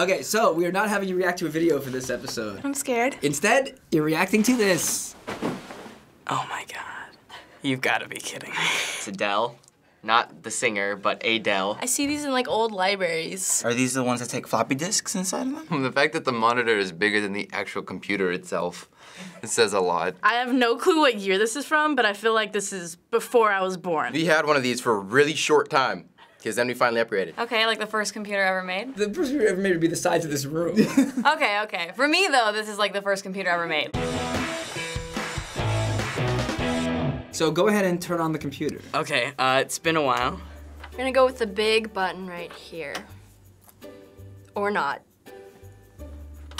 Okay, so we are not having you react to a video for this episode. I'm scared. Instead, you're reacting to this. Oh my god. You've got to be kidding me. It's Adele. Not the singer, but Adele. I see these in like old libraries. Are these the ones that take floppy disks inside of them? The fact that the monitor is bigger than the actual computer itself, it says a lot. I have no clue what year this is from, but I feel like this is before I was born. We had one of these for a really short time, because then we finally upgraded. Okay, like the first computer ever made? The first computer ever made would be the size of this room. Okay. For me though, this is like the first computer ever made. So go ahead and turn on the computer. Okay, it's been a while. We're gonna go with the big button right here. Or not.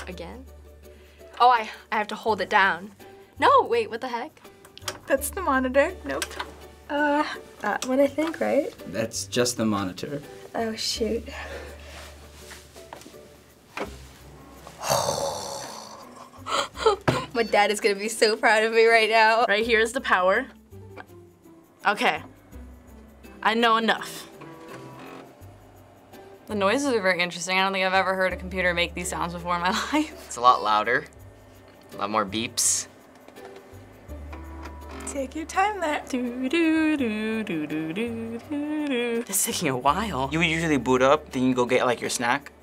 Again? Oh, I have to hold it down. No, wait, what the heck? That's the monitor. Nope. That one I think, right? That's just the monitor. Oh, shoot. My dad is gonna be so proud of me right now. Right here is the power. Okay. I know enough. The noises are very interesting. I don't think I've ever heard a computer make these sounds before in my life. It's a lot louder. A lot more beeps. Take your time there. This is taking a while. You would usually boot up, then you go get like your snack.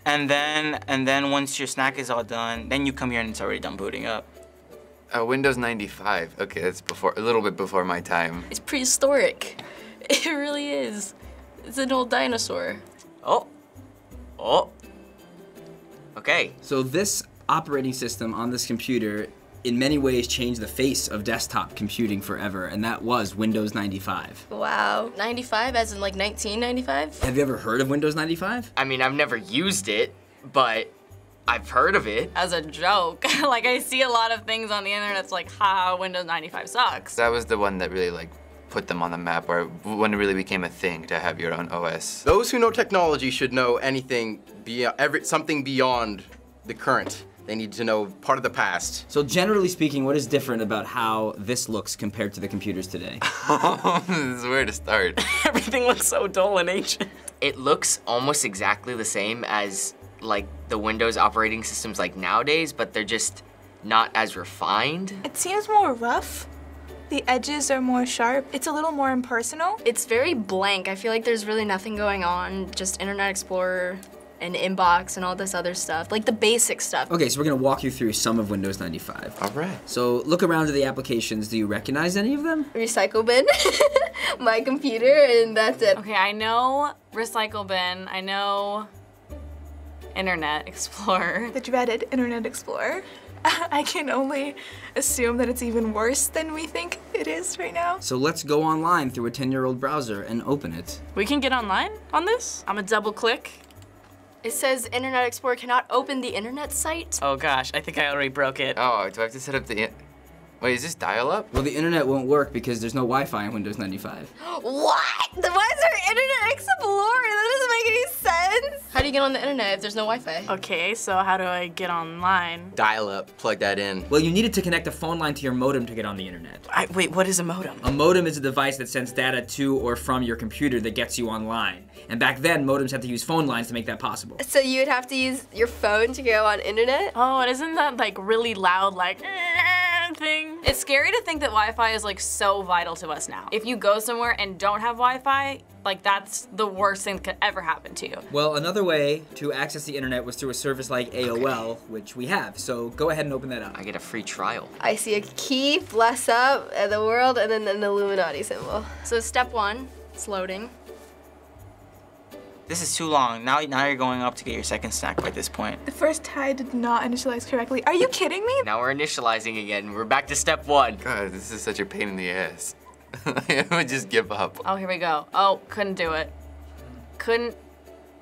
And then once your snack is all done, then you come here and it's already done booting up. Windows 95. Okay, that's a little bit before my time. It's prehistoric. It really is. It's an old dinosaur. Oh. Okay. So this operating system on this computer in many ways changed the face of desktop computing forever, and that was Windows 95. Wow. 95 as in like 1995? Have you ever heard of Windows 95? I mean, I've never used it, but I've heard of it. As a joke. Like I see a lot of things on the internet that's like, haha, Windows 95 sucks. That was the one that really like put them on the map, or when it really became a thing to have your own OS. Those who know technology should know anything, something beyond the current. They need to know part of the past. So generally speaking, what is different about how this looks compared to the computers today? This is where to start. Everything looks so dull and ancient. It looks almost exactly the same as like the Windows operating systems like nowadays, but they're just not as refined. It seems more rough. The edges are more sharp. It's a little more impersonal. It's very blank. I feel like there's really nothing going on, just Internet Explorer and Inbox and all this other stuff, like the basic stuff. Okay, so we're gonna walk you through some of Windows 95. All right. So look around to the applications. Do you recognize any of them? Recycle bin, my computer, and that's it. Okay, I know Recycle Bin, I know Internet Explorer. The dreaded Internet Explorer. I can only assume that it's even worse than we think it is right now. So let's go online through a 10-year-old browser and open it. We can get online on this? I'm gonna double click. It says Internet Explorer cannot open the internet site. Oh gosh, I think I already broke it. Oh, do I have to set up the... Wait, is this dial-up? Well, the internet won't work because there's no Wi-Fi in Windows 95. What? Why is there Internet Explorer? That doesn't make any sense. How do you get on the internet if there's no Wi-Fi? Okay, so how do I get online? Dial-up, plug that in. Well, you needed to connect a phone line to your modem to get on the internet. Wait, what is a modem? A modem is a device that sends data to or from your computer that gets you online. And back then, modems had to use phone lines to make that possible. So you would have to use your phone to go on internet? Oh, and isn't that like really loud, like thing? It's scary to think that Wi-Fi is like so vital to us now. If you go somewhere and don't have Wi-Fi, like that's the worst thing that could ever happen to you. Well, another way to access the internet was through a service like AOL, which we have. So go ahead and open that up. I get a free trial. I see a key, bless up, the world, and then an Illuminati symbol. So step one, it's loading. This is too long. Now you're going up to get your second snack by this point. The first tie did not initialize correctly. Are you kidding me? Now we're initializing again. We're back to step one. God, this is such a pain in the ass. I would just give up. Oh, here we go. Oh, couldn't do it. Couldn't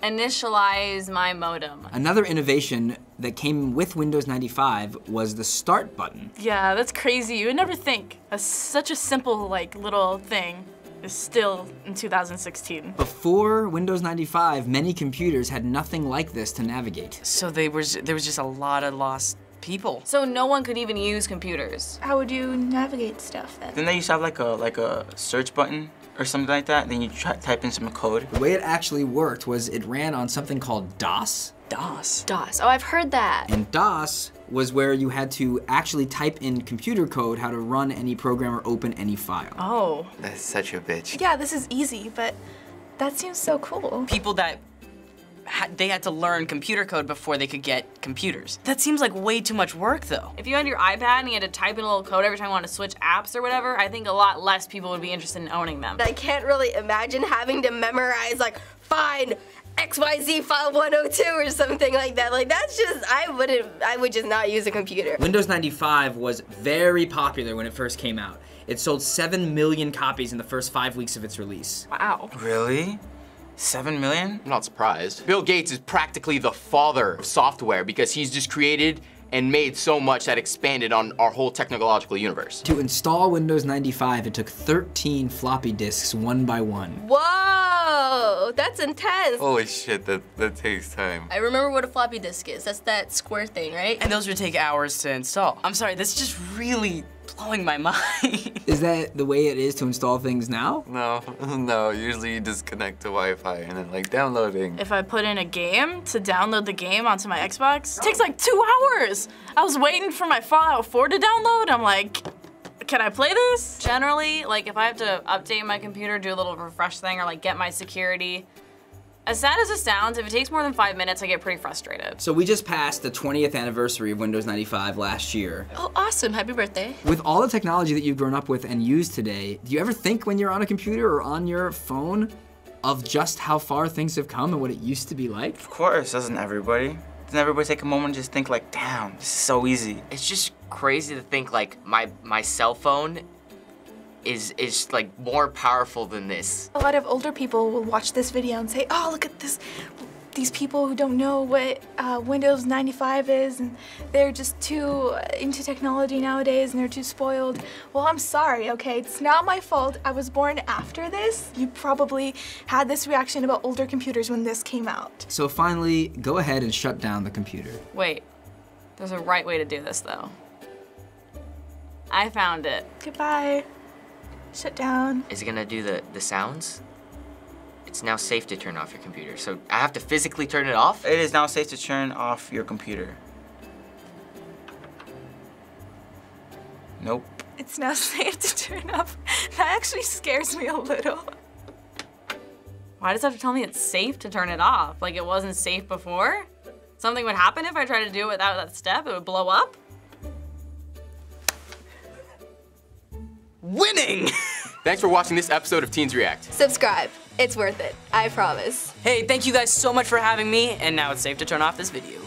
initialize my modem. Another innovation that came with Windows 95 was the Start button. Yeah, that's crazy. You would never think such a simple, like, little thing is still in 2016. Before Windows 95, many computers had nothing like this to navigate. So there was just a lot of lost people. So no one could even use computers. How would you navigate stuff then? Didn't they used to have like a search button or something like that. Then you type in some code. The way it actually worked was it ran on something called DOS. DOS. DOS. Oh, I've heard that. And DOS was where you had to actually type in computer code how to run any program or open any file. Oh. That's such a bitch. Yeah, this is easy, but that seems so cool. People that they had to learn computer code before they could get computers. That seems like way too much work, though. If you had your iPad and you had to type in a little code every time you wanted to switch apps or whatever, I think a lot less people would be interested in owning them. I can't really imagine having to memorize, like, find XYZ file 102 or something like that. Like, that's just, I would just not use a computer. Windows 95 was very popular when it first came out. It sold 7 million copies in the first 5 weeks of its release. Wow. Really? 7 million? I'm not surprised. Bill Gates is practically the father of software because he's just created and made so much that expanded on our whole technological universe. To install Windows 95, it took 13 floppy disks one by one. Whoa, that's intense. Holy shit, that takes time. I remember what a floppy disk is. That's that square thing, right? And those would take hours to install. I'm sorry, this is just really blowing my mind. Is that the way it is to install things now? No, usually you just connect to Wi-Fi and then like downloading. If I put in a game to download the game onto my Xbox, it takes like 2 hours. I was waiting for my Fallout 4 to download. I'm like, can I play this? Generally, like if I have to update my computer, do a little refresh thing or like get my security, as sad as it sounds, if it takes more than 5 minutes, I get pretty frustrated. So we just passed the 20th anniversary of Windows 95 last year. Oh, awesome. Happy birthday. With all the technology that you've grown up with and use today, do you ever think when you're on a computer or on your phone of just how far things have come and what it used to be like? Of course, doesn't everybody? Doesn't everybody take a moment and just think like, damn, this is so easy? It's just crazy to think like my cell phone is like more powerful than this. A lot of older people will watch this video and say, oh, look at this. These people who don't know what Windows 95 is, and they're just too into technology nowadays, and they're too spoiled. Well, I'm sorry, okay? It's not my fault. I was born after this. You probably had this reaction about older computers when this came out. So finally, go ahead and shut down the computer. Wait, there's a right way to do this though. I found it. Goodbye. Shut down. Is it gonna do the sounds? It's now safe to turn off your computer, so I have to physically turn it off? It is now safe to turn off your computer. Nope. It's now safe to turn off. That actually scares me a little. Why does it have to tell me it's safe to turn it off? Like it wasn't safe before? Something would happen if I tried to do it without that step? It would blow up? Winning! Thanks for watching this episode of Teens React. Subscribe. It's worth it. I promise. Hey, thank you guys so much for having me, and now it's safe to turn off this video.